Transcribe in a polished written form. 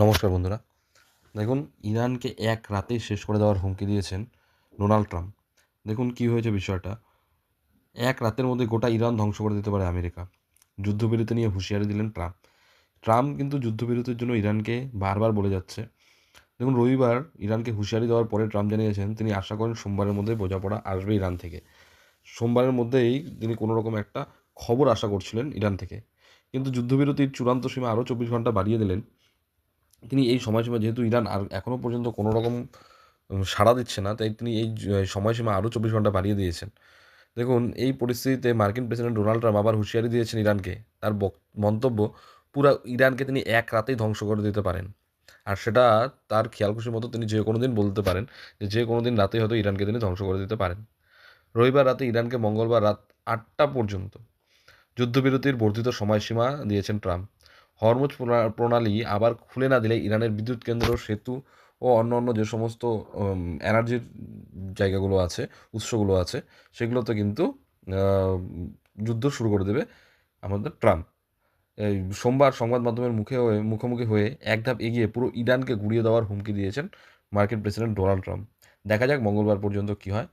নমস্কার বন্ধুরা। দেখুন, ইরানকে এক রাতেই শেষ করে দেওয়ার হুমকি দিয়েছেন ডোনাল্ড ট্রাম্প। দেখুন কী হয়েছে বিষয়টা। এক রাতের মধ্যে গোটা ইরান ধ্বংস করে দিতে পারে আমেরিকা। যুদ্ধবিরতি নিয়ে হুঁশিয়ারি দিলেন ট্রাম্প। ট্রাম্প কিন্তু যুদ্ধবিরতির জন্য ইরানকে বারবার বলে যাচ্ছে। দেখুন, রবিবার ইরানকে হুঁশিয়ারি দেওয়ার পরে ট্রাম্প জানিয়েছেন তিনি আশা করেন সোমবারের মধ্যে বোঝাপড়া আসবে ইরান থেকে। সোমবারের মধ্যেই তিনি কোনো রকম একটা খবর আশা করছিলেন ইরান থেকে। কিন্তু যুদ্ধবিরতির চূড়ান্ত সীমা আরও 24 ঘন্টা বাড়িয়ে দিলেন তিনি। এই সময়সীমা যেহেতু ইরান আর এখনও পর্যন্ত কোনো রকম সাড়া দিচ্ছে না, তাই তিনি এই সময়সীমা আরও 24 ঘন্টা বাড়িয়ে দিয়েছেন। দেখুন, এই পরিস্থিতিতে মার্কিন প্রেসিডেন্ট ডোনাল্ড ট্রাম্প আবার হুঁশিয়ারি দিয়েছেন ইরানকে। তার মন্তব্য, পুরা ইরানকে তিনি এক রাতেই ধ্বংস করে দিতে পারেন। আর সেটা তার খেয়ালখুশি মতো তিনি যে কোনো দিন বলতে পারেন যে কোনো দিন রাতেই হয়তো ইরানকে তিনি ধ্বংস করে দিতে পারেন। রবিবার রাতে ইরানকে মঙ্গলবার রাত 8টা পর্যন্ত যুদ্ধবিরতির বর্ধিত সময়সীমা দিয়েছেন ট্রাম্প। হরমুজ প্রণালী আবার খুলে না দিলে ইরানের বিদ্যুৎ কেন্দ্র, সেতু ও অন্য যে সমস্ত এনার্জির জায়গাগুলো আছে, উৎসগুলো আছে, সেগুলোতে কিন্তু আহ, যুদ্ধ শুরু করে দেবে আমাদের ট্রাম্প। এই সোমবার সংবাদ মাধ্যমের মুখোমুখি হয়ে এক ধাপ এগিয়ে পুরো ইরানকে গুঁড়িয়ে দেওয়ার হুমকি দিয়েছেন মার্কিন প্রেসিডেন্ট ডোনাল্ড ট্রাম্প। দেখা যাক মঙ্গলবার পর্যন্ত কী হয়।